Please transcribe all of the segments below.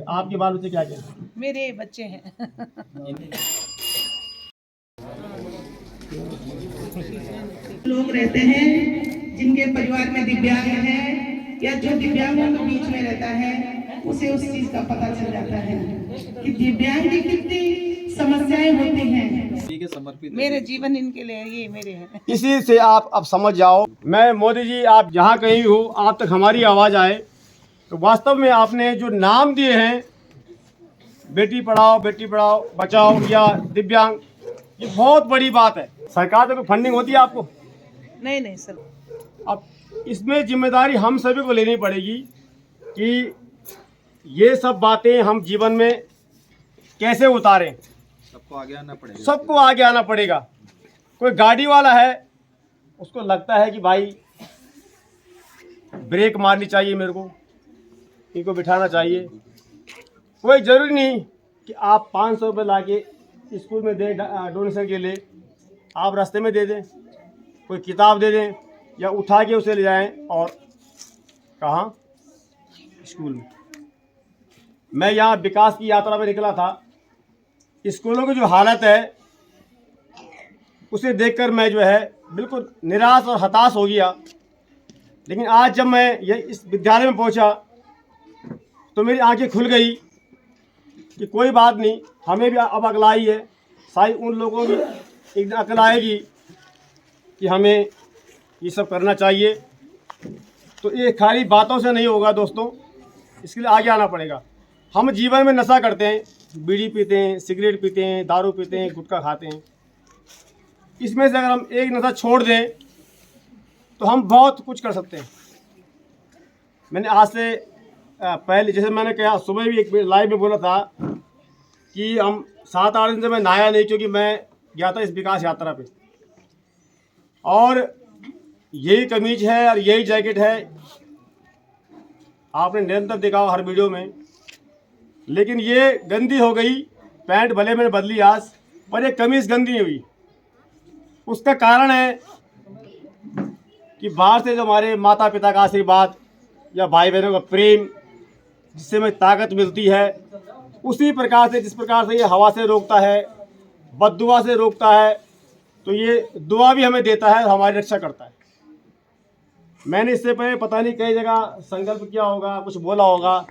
आपके बाल बच्चे क्या क्या हैं? मेरे बच्चे हैं। लोग रहते हैं जिनके परिवार में दिव्यांग है या जो दिव्यांगों के बीच में रहता है उसे उस चीज का पता चल जाता है कि दिव्यांग की कितनी समस्याएं होती हैं। मेरे जीवन इनके लिए ये मेरे हैं। इसी से आप अब समझ जाओ। मैं मोदी जी, आप जहाँ कहीं हो, आप तक हमारी आवाज़ आए तो वास्तव में आपने जो नाम दिए हैं, बेटी पढ़ाओ बचाओ या दिव्यांग, ये बहुत बड़ी बात है। सरकार से कोई फंडिंग होती है आपको? नहीं सर। अब इसमें जिम्मेदारी हम सभी को लेनी पड़ेगी कि ये सब बातें हम जीवन में कैसे उतारें। सबको आगे आना पड़ेगा। कोई गाड़ी वाला है, उसको लगता है कि भाई ब्रेक मारनी चाहिए, मेरे को इनको बिठाना चाहिए। कोई ज़रूरी नहीं कि आप 500 रुपये ला के स्कूल में दें डोनेशन के लिए, आप रास्ते में दे दें, कोई किताब दे दें या उठा के उसे ले जाएं। और कहाँ? स्कूल में। मैं यहाँ विकास की यात्रा में निकला था, स्कूलों की जो हालत है उसे देखकर मैं जो है बिल्कुल निराश और हताश हो गया। लेकिन आज जब मैं ये इस विद्यालय में पहुँचा तो मेरी आंखें खुल गई कि कोई बात नहीं, हमें भी अब अकल आई है, शायद उन लोगों की एक दिन अकल आएगी कि हमें ये सब करना चाहिए। तो ये खाली बातों से नहीं होगा दोस्तों, इसके लिए आगे आना पड़ेगा। हम जीवन में नशा करते हैं, बीड़ी पीते हैं, सिगरेट पीते हैं, दारू पीते हैं, गुटखा खाते हैं। इसमें से अगर हम एक नशा छोड़ दें तो हम बहुत कुछ कर सकते हैं। मैंने आज से पहले, जैसे मैंने कहा सुबह भी एक लाइव में बोला था कि हम 7-8 दिन से मैं नहाया नहीं, क्योंकि मैं गया था इस विकास यात्रा पे। और यही कमीज है और यही जैकेट है, आपने निरंतर देखा हो हर वीडियो में। लेकिन ये गंदी हो गई, पैंट भले मैंने बदली आज, पर ये कमीज गंदी नहीं हुई। उसका कारण है कि बाहर से जो हमारे माता पिता का आशीर्वाद या भाई बहनों का प्रेम, जिससे हमें ताकत मिलती है, उसी प्रकार से जिस प्रकार से ये हवा से रोकता है, बददुआ से रोकता है, तो ये दुआ भी हमें देता है, हमारी रक्षा करता है। मैंने इससे पहले पता नहीं कई जगह संकल्प किया होगा, कुछ बोला होगा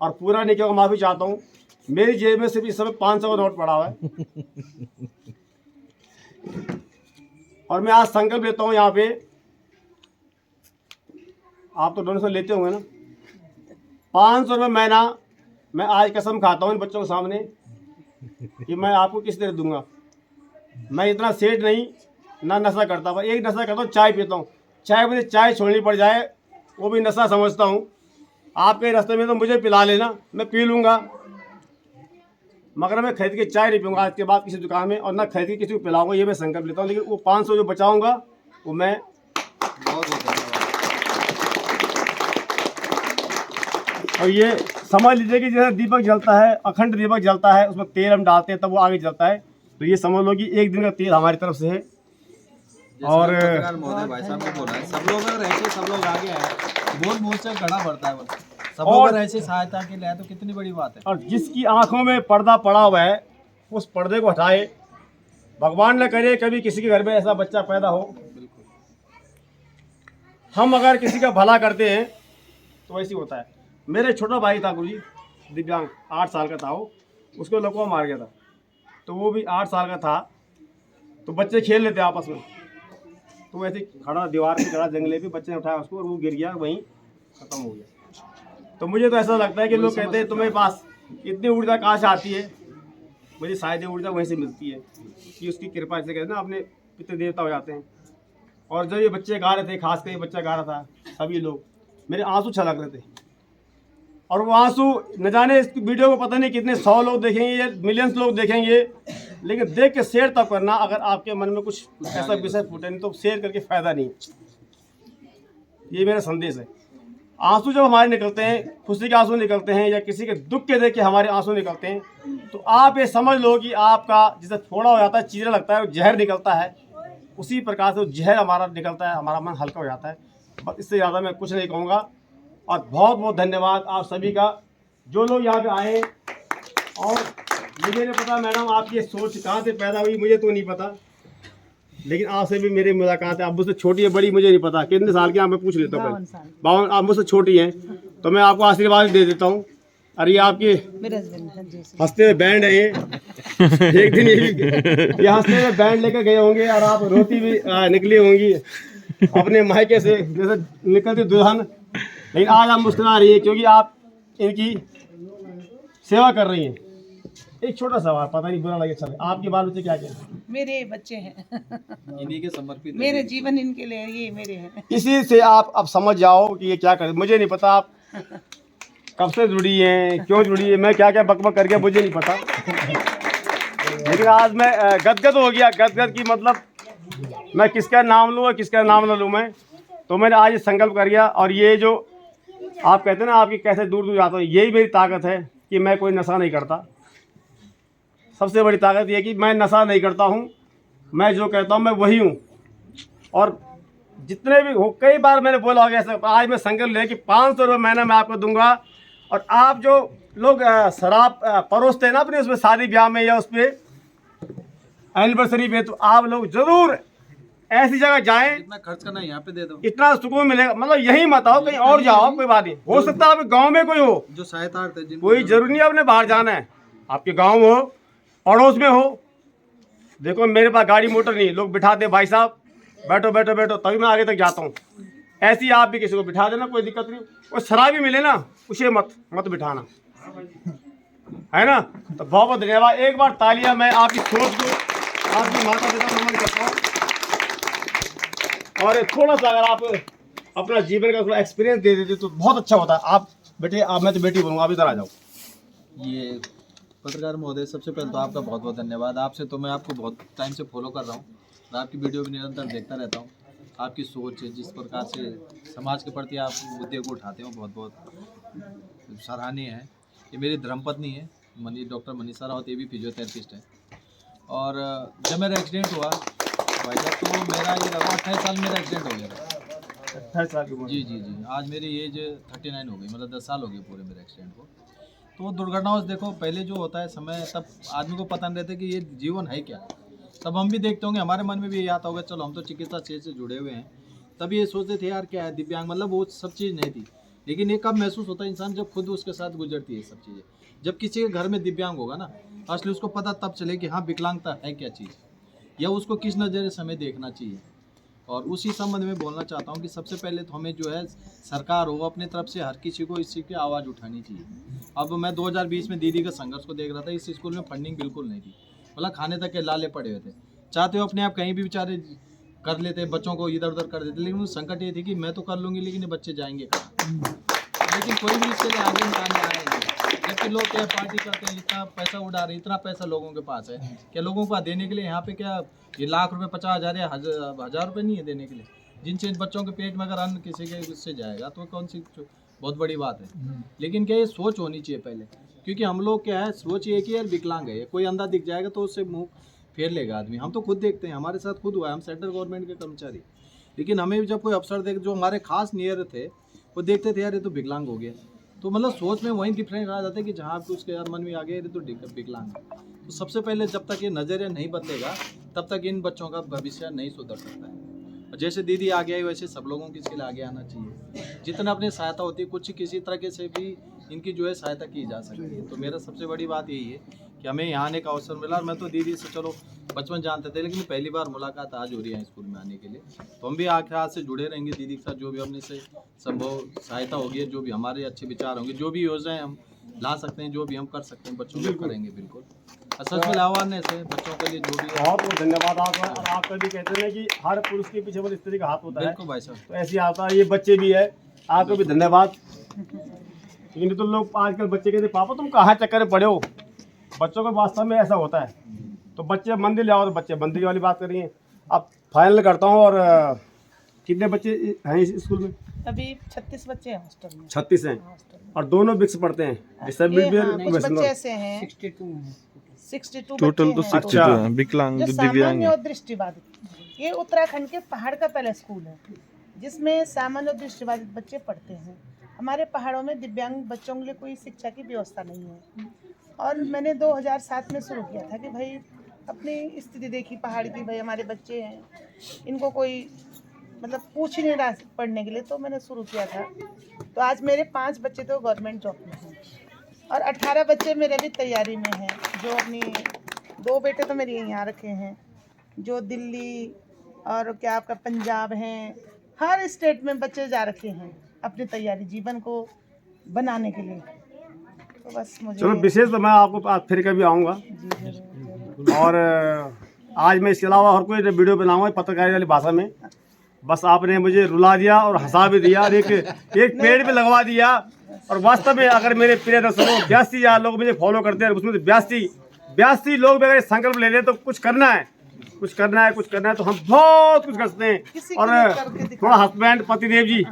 और पूरा नहीं किया होगा, माफ़ी चाहता हूँ। मेरी जेब में सिर्फ इस समय 500 का नोट पड़ा हुआ है। और मैं आज संकल्प लेता हूँ यहाँ पे, आप तो डोनेशन लेते होंगे ना, 500 रुपये महीना मैं आज कसम खाता हूँ इन बच्चों के सामने कि मैं आपको किस तरह दूंगा। मैं इतना सेठ नहीं, ना नशा करता, पर एक नशा करता हूँ, चाय पीता हूँ। चाहे मुझे चाय छोड़नी पड़ जाए, वो भी नशा समझता हूँ। आपके रास्ते में तो मुझे पिला लेना, मैं पी लूँगा, मगर मैं खरीद के चाय नहीं पीऊँगा आज के बाद किसी दुकान में, और ना खरीद के किसी को पिलाऊंगा। ये मैं संकल्प लेता हूँ। लेकिन वो 500 जो बचाऊँगा वो मैं और ये समझ लीजिए कि जैसे दीपक जलता है, अखंड दीपक जलता है, उसमें तेल हम डालते हैं तब वो आगे जलता है। तो ये समझ लो कि एक दिन का तेल हमारी तरफ से है। और भाई साहब ने बोला है, सब लोग अगर ऐसे सब लोग आगे आए, बहुत मुंह से गड़ा पड़ता है, सब लोग अगर ऐसे सहायता के लिए तो कितनी बड़ी बात है। और जिसकी आंखों में पर्दा पड़ा हुआ है, उस पर्दे को हटाए। भगवान न करे कभी किसी के घर में ऐसा बच्चा पैदा हो। हम अगर किसी का भला करते हैं तो ऐसे होता है। मेरे छोटा भाई था गुरुजी, दिव्यांग, 8 साल का था वो, उसको लकवा मार गया था। तो वो भी 8 साल का था। तो बच्चे खेल लेते आपस में, तो ऐसे खड़ा दीवार पे खड़ा जंगले पे, बच्चे ने उठाया उसको और वो गिर गया, वहीं ख़त्म हो गया। तो मुझे तो ऐसा लगता है कि लोग कहते हैं तुम्हारे पास इतनी ऊर्जा कहाँ से आती है। मुझे शायद ऊर्जा वहीं से मिलती है कि उसकी कृपा, से कहते हैं ना, अपने पितृ देवता हो जाते हैं। और जब ये बच्चे गा रहे थे, खास कर ये बच्चा गा रहा था, सभी लोग, मेरे आंसू छलक रहे थे। और वो आंसू न जाने इस वीडियो को पता नहीं कितने 100 लोग देखेंगे या मिलियंस लोग देखेंगे, लेकिन देख के शेयर तब करना अगर आपके मन में कुछ ऐसा विषय फूटे, नहीं तो शेयर करके फ़ायदा नहीं। ये मेरा संदेश है। आंसू जब हमारे निकलते हैं, खुशी के आंसू निकलते हैं या किसी के दुख के देख के हमारे आंसू निकलते हैं, तो आप ये समझ लो कि आपका जैसे थोड़ा हो जाता है, चीरा लगता है, जहर निकलता है, उसी प्रकार से जहर हमारा निकलता है, हमारा मन हल्का हो जाता है। बस इससे ज़्यादा मैं कुछ नहीं कहूँगा। और बहुत बहुत धन्यवाद आप सभी का, जो लोग यहाँ पे आए, और मुझे नहीं पता मैडम आपकी ये सोच कहाँ से पैदा हुई, मुझे तो नहीं पता, लेकिन आपसे भी मेरी मुलाकात है। आप मुझसे छोटी है बड़ी मुझे नहीं पता, कितने साल की आप मैं पूछ लेता हूँ। 52 साल। 52, आप मुझसे छोटी हैं, तो मैं आपको आशीर्वाद दे देता हूँ। अरे ये आपके मेरे हस्बैंड हैं जी। हंसते हुए बैंड है ये। एक दिन ये हंसते हुए बैंड लेकर गए होंगे और आप रोती भी निकली होंगी अपने मायके से जैसे निकलती दुल्हन, लेकिन आज आप मुस्कुरा रही है क्योंकि आप इनकी सेवा कर रही हैं। एक छोटा सवाल, पता नहीं बुरा लगे, चले, आपके बाल बच्चे क्या क्या हैं? मेरे बच्चे हैं। इन्हीं के समर्पित है। मेरे जीवन इनके लिए, ये मेरे हैं। इसी से आप अब समझ जाओ कि ये क्या कर, मुझे नहीं पता आप कब से जुड़ी हैं, क्यों जुड़ी है, मैं क्या क्या बकबक कर गया मुझे नहीं पता, लेकिन आज मैं गदगद हो गया। गदगद की मतलब मैं किसका नाम लूँ और किसका नाम ना लूँ मैं, तो मैंने आज ये संकल्प कर गया। और ये जो आप कहते हैं ना आपकी कैसे दूर दूर जाता हूँ, यही मेरी ताकत है कि मैं कोई नशा नहीं करता। सबसे बड़ी ताकत ये है कि मैं नशा नहीं करता हूँ, मैं जो कहता हूँ मैं वही हूँ। और जितने भी हो, कई बार मैंने बोला होगा ऐसा, आज मैं संकल्प ले कि 500 रुपये महीना मैं आपको दूंगा। और आप जो लोग शराब परोसते हैं ना अपने उसमें शादी ब्याह में या उस पर एनिवर्सरी पे, तो आप लोग ज़रूर ऐसी जगह जाएं, इतना खर्च करना यहाँ पे दे दो, इतना सुकून मिलेगा। मतलब यही मत आओ, कहीं और जाओ, कोई बात नहीं, हो सकता है आपके गाँव में कोई हो, जो सहायता कोई जरूरी नहीं आपने बाहर जाना है, आपके गाँव हो, पड़ोस में हो। देखो मेरे पास गाड़ी मोटर नहीं, लोग बिठा दे भाई साहब बैठो बैठो बैठो, तभी मैं आगे तक जाता हूँ। ऐसे ही आप भी किसी को बिठा देना, कोई दिक्कत नहीं। और शराबी मिले ना उसे मत बिठाना, है ना। तो बहुत बहुत धन्यवाद, एक बार तालियां मैं आपकी सोच को, आपकी माता पिता को नमन करता हूँ। और थोड़ा सा अगर आप अपना जीवन का थोड़ा एक्सपीरियंस दे देते तो बहुत अच्छा होता। आप बेटे, आप, मैं तो बेटी बनूंगा, आप इधर आ जाओ। ये पत्रकार महोदय, सबसे पहले तो आपका बहुत बहुत धन्यवाद। आपसे तो मैं आपको बहुत टाइम से फॉलो कर रहा हूँ और आपकी वीडियो भी निरंतर देखता रहता हूँ। आपकी सोच है, जिस प्रकार से समाज के प्रति आप मुद्दे को उठाते हो, बहुत बहुत सराहनीय है। ये मेरी धर्मपत्नी है, डॉक्टर मनीषा रावत, ये भी फिजियोथेरेपिस्ट है। और जब मेरा एक्सीडेंट हुआ भाई साहब, तो मेरा ये लगा 28 साल मेरा एक्सीडेंट हो गया। 28 साल की उम्र। जी जी जी, आज मेरी एज 39 हो गई, मतलब 10 साल हो गए पूरे मेरे एक्सीडेंट को। तो दुर्घटनाओं से देखो, पहले जो होता है समय, तब आदमी को पता नहीं रहता कि ये जीवन है क्या। तब हम भी देखते होंगे, हमारे मन में भी ये आता होगा, चलो हम तो चिकित्सा क्षेत्र से जुड़े हुए हैं, तब ये सोचते थे यार क्या है दिव्यांग, मतलब वो सब चीज़ नहीं थी। लेकिन ये कब महसूस होता है इंसान, जब खुद उसके साथ गुजरती है सब चीज़ें। जब किसी के घर में दिव्यांग होगा ना, असली उसको पता तब चले कि हाँ विकलांगता है क्या चीज़, या उसको किस नज़रिए से हमें देखना चाहिए। और उसी संबंध में बोलना चाहता हूँ कि सबसे पहले तो हमें जो है सरकार हो अपने तरफ से हर किसी को इस चीज़ की आवाज़ उठानी चाहिए। अब मैं 2020 में दीदी के संघर्ष को देख रहा था, इस स्कूल में फंडिंग बिल्कुल नहीं थी, मतलब खाने तक के लाले पड़े हुए थे। चाहते हो अपने आप कहीं भी बेचारे कर लेते, बच्चों को इधर उधर कर देते, लेकिन संकट ये थी कि मैं तो कर लूँगी लेकिन ये बच्चे जाएंगे कहाँ। लेकिन कोई भी इसके लिए आगे निकालने आए नहीं, जबकि लोग क्या पार्टी करते हैं, इतना पैसा उड़ा रहे, इतना पैसा लोगों के पास है क्या लोगों को देने के लिए। यहाँ पे क्या ये लाख रुपए 50,000 या 1,000 रुपये नहीं है देने के लिए, जिनसे बच्चों के पेट में अगर अन्न किसी के उससे जाएगा तो कौन सी बहुत बड़ी बात है। लेकिन क्या ये सोच होनी चाहिए पहले, क्योंकि हम लोग क्या है सोच ये कि यार विकलांग है, कोई अंधा दिख जाएगा तो उससे मुँह फेर लेगा आदमी। हम तो खुद देखते हैं, हमारे साथ खुद हुआ है, हम सेंट्रल गवर्नमेंट के कर्मचारी, लेकिन हमें जब कोई अफसर देख, जो हमारे खास नियर थे, वो देखते थे यार ये तो विकलांग हो गया। तो मतलब सोच में वहीं डिफरेंस आ जाता है कि जहाँ आपको उसके यार मन में आ गया ये तो विकलांग है। तो सबसे पहले जब तक ये नज़रिया नहीं बदलेगा तब तक इन बच्चों का भविष्य नहीं सुधर सकता है। और जैसे दीदी आगे आई वैसे सब लोगों की इसके लिए आगे आना चाहिए, जितना अपनी सहायता होती है कुछ किसी तरीके से भी इनकी जो है सहायता की जा सकती है। तो मेरा सबसे बड़ी बात यही है कि हमें यहाँ आने का अवसर मिला। और मैं तो दीदी से चलो बचपन जानते थे, लेकिन पहली बार मुलाकात आज हो रही है स्कूल में आने के लिए। तो हम भी आखिर हाथ से जुड़े रहेंगे दीदी के साथ, जो भी अपने से संभव सहायता होगी, जो भी हमारे अच्छे विचार होंगे, जो भी योजनाएं हम ला सकते हैं, जो भी हम कर सकते हैं बच्चों को करेंगे बिल्कुल। सच में अवेयरनेस है बच्चों के लिए, जो भी बहुत बहुत धन्यवाद आपका। और आप कभी कहते हैं कि हर पुरुष के पीछे स्त्री का हाथ होता है, बिल्कुल भाई साहब, तो ऐसे ही आता है। ये बच्चे भी है, आपको भी धन्यवाद। लेकिन तो लोग आजकल बच्चे कहते पापा तुम कहाँ चक्कर में पड़े हो, बच्चों को वास्तव में ऐसा होता है। तो बच्चे मंदिर ले आओ, तो बच्चे मंदिर वाली बात कर रही हैं। अब फाइनल करता हूँ। और कितने बच्चे हैं इस स्कूल में? अभी 36 बच्चे हैं हॉस्टल में। 36 हैं, और दोनों मिक्स पढ़ते हैं, कुछ बच्चे ऐसे हैं 62 टोटल तो 62 हैं विकलांग जो दिव्यांग सामान्य हैं। और दृष्टिबाधित। ये उत्तराखंड के पहाड़ का पहला स्कूल है जिसमें सामान्य और दृष्टिबाधित बच्चे पढ़ते हैं। हमारे पहाड़ों में दिव्यांग बच्चों के लिए कोई शिक्षा की व्यवस्था नहीं है। और मैंने 2007 में शुरू किया था कि भाई अपनी स्थिति देखी पहाड़ की, भाई हमारे बच्चे हैं, इनको कोई मतलब पूछ ही नहीं रहा पढ़ने के लिए, तो मैंने शुरू किया था। तो आज मेरे 5 बच्चे तो गवर्नमेंट जॉब में हैं और 18 बच्चे मेरे भी तैयारी में हैं। जो अपनी 2 बेटे तो मेरे यहाँ रखे हैं, जो दिल्ली और क्या आपका पंजाब हैं, हर स्टेट में बच्चे जा रखे हैं अपनी तैयारी जीवन को बनाने के लिए। तो बस मुझे चलो विशेष तो मैं आपको आज फिर कभी आऊँगा। और आज मैं इसके अलावा और कोई वीडियो बनाऊंगा पत्रकारिता वाली भाषा में। बस आपने मुझे रुला दिया और हंसा भी दिया और एक पेड़ भी लगवा दिया। और वास्तव में अगर मेरे प्रिय दर्शकों 82,000 लोग मुझे फॉलो करते हैं, उसमें 82 लोग भी अगर संकल्प ले लें तो कुछ करना है तो हम बहुत कुछ करते हैं। और थोड़ा हस्बैंड पतिदेव जी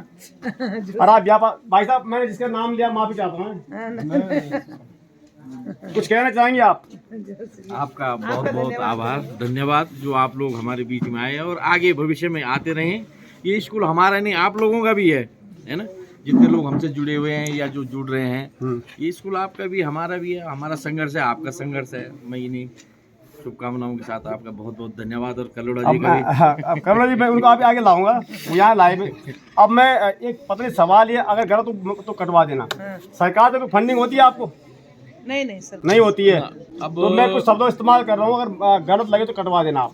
और आप भाई साहब, मैंने जिसका नाम लिया माफी चाहता हूँ। कुछ कहना चाहेंगे आप? आपका बहुत बहुत आभार, धन्यवाद जो आप लोग हमारे बीच में आए और आगे भविष्य में आते रहें। ये स्कूल हमारा नहीं, आप लोगों का भी है ना, जितने लोग हमसे जुड़े हुए हैं या जो जुड़ रहे हैं। ये स्कूल आपका भी, हमारा भी है, हमारा संघर्ष है, आपका संघर्ष है। मैं इन्हीं शुभकामनाओं के साथ आपका बहुत बहुत धन्यवाद। और कलोड़ा जी का भी कलोड़ा जी मैं उनको आगे लाऊंगा यहाँ लाइव। अब मैं एक पत्नी सवाल ये, अगर गलत तो कटवा देना। सरकार से कोई फंडिंग होती है आपको? नहीं सर, नहीं होती है। अब तो मैं कुछ शब्दों इस्तेमाल कर रहा हूँ, अगर गलत लगे तो कटवा देना आप।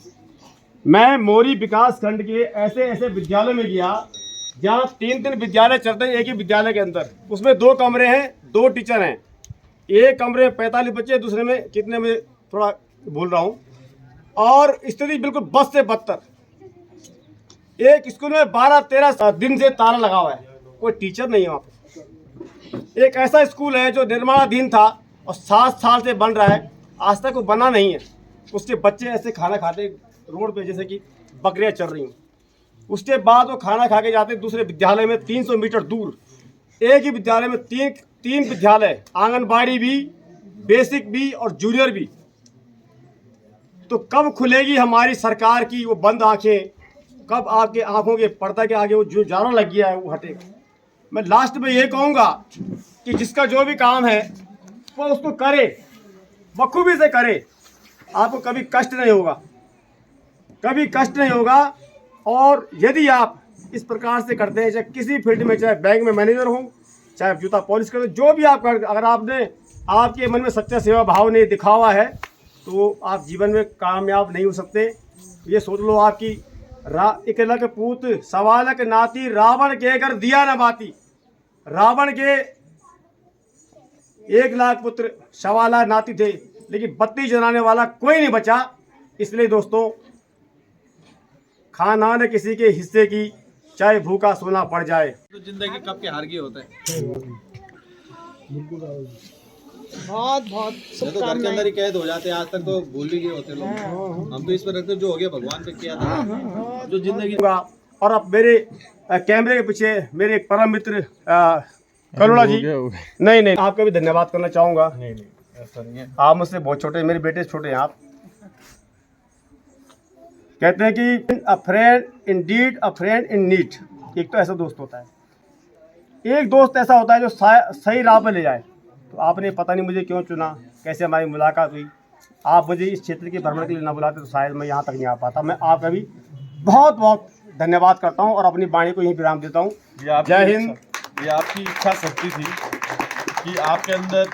मैं मोरी विकास खंड के ऐसे विद्यालय में गया जहाँ 3 विद्यालय चलते हैं एक ही विद्यालय के अंदर। उसमें 2 कमरे हैं, 2 टीचर हैं। एक कमरे में 45 बच्चे, दूसरे में कितने में थोड़ा भूल रहा हूँ। और स्थिति बिल्कुल बस से बदतर। एक स्कूल में 12-13 दिन से ताला लगा हुआ है, कोई टीचर नहीं है वहाँ पे। एक ऐसा स्कूल है जो निर्माणाधीन था और 7 साल से बन रहा है, आज तक वो बना नहीं है। उसके बच्चे ऐसे खाना खाते रोड पे जैसे कि बकरियां चल रही हैं। उसके बाद वो खाना खा के जाते दूसरे विद्यालय में 300 मीटर दूर। एक ही विद्यालय में तीन विद्यालय, आंगनबाड़ी भी, बेसिक भी और जूनियर भी। तो कब खुलेगी हमारी सरकार की वो बंद आंखें? कब आपके आंखों के पर्दा के आगे वो जो जाना लग गया है वो हटेगा? मैं लास्ट में ये कहूँगा कि जिसका जो भी काम है वो उसको करे, बखूबी से करे। आपको कभी कष्ट नहीं होगा, कभी कष्ट नहीं होगा। और यदि आप इस प्रकार से करते हैं, चाहे किसी फील्ड में, चाहे बैंक में मैनेजर हो, चाहे जूता पॉलिश करते, जो भी आप कर, अगर आपने आपके मन में सच्चा सेवा भाव नहीं दिखावा है तो आप जीवन में कामयाब नहीं हो सकते। ये सोच लो आपकी इकलक पूत सवालक नाती, रावण के घर दिया न बाती। रावण के 1 लाख पुत्र, 1.25 लाख नाती थे, लेकिन बत्ती जलाने वाला कोई नहीं बचा। इसलिए दोस्तों, खाना न किसी के हिस्से की, चाहे भूखा सोना पड़ जाए। तो जिंदगी कब के हार गए होते हैं। बहुत तो घर के अंदर ही कैद हो जाते हैं, आज तक तो भूल भी गए होते लोग। हम तो इस पर रखते जो हो गया भगवान पे किया था, जो जिंदगी। और अब मेरे कैमरे के पीछे मेरे एक परम मित्र कलोड़ा जी, नहीं आपका भी धन्यवाद करना चाहूँगा। नहीं ऐसा नहीं है। आप मुझसे बहुत छोटे, मेरे बेटे छोटे हैं। आप कहते हैं कि a friend indeed, a friend in need. एक तो ऐसा दोस्त होता है, एक दोस्त ऐसा होता है जो सही राह पर ले जाए। तो आपने पता नहीं मुझे क्यों चुना, कैसे हमारी मुलाकात हुई। आप मुझे इस क्षेत्र के भ्रमण के लिए ना बुलाते तो शायद मैं यहाँ तक नहीं आ पाता। मैं आपका भी बहुत बहुत धन्यवाद करता हूँ और अपनी वाणी को यहीं विराम देता हूँ। जय हिंद। ये आपकी इच्छा शक्ति थी कि आपके अंदर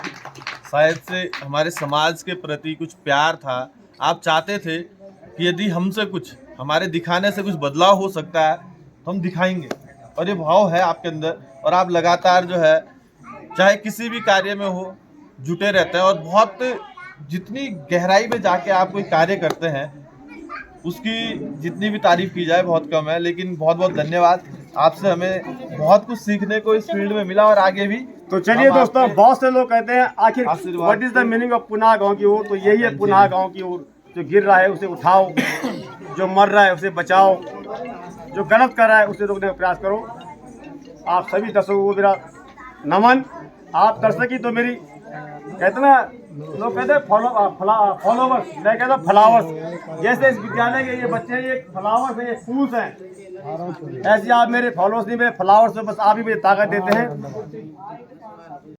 शायद से हमारे समाज के प्रति कुछ प्यार था। आप चाहते थे कि यदि हमसे कुछ, हमारे दिखाने से कुछ बदलाव हो सकता है तो हम दिखाएंगे, और ये भाव है आपके अंदर। और आप लगातार जो है, चाहे किसी भी कार्य में हो, जुटे रहते हैं। और बहुत जितनी गहराई में जाके आप कोई कार्य करते हैं, उसकी जितनी भी तारीफ की जाए बहुत कम है। लेकिन बहुत बहुत धन्यवाद, आपसे हमें बहुत कुछ सीखने को इस फील्ड में मिला और आगे भी। तो चलिए दोस्तों, बहुत से लोग कहते हैं आखिर what is the meaning of पुनः गांव की ओर। तो यही है पुनः गांव की ओर। जो गिर रहा है उसे उठाओ, जो मर रहा है उसे बचाओ, जो गलत कर रहा है उसे रोकने का प्रयास करो। आप सभी दर्शकों को मेरा नमन। आप दर्शक ही तो मेरी, कहते ना लोग कहते हैं फॉलोवर्स, मैं कहता हूँ फ्लावर्स। जैसे इस विद्यालय के ये बच्चे, ये फ्लावर्स हैं, ये फूल्स हैं। ऐसे आप मेरे फॉलोअर्स नहीं, मेरे फ्लावर्स में बस आप ही मुझे ताकत देते हैं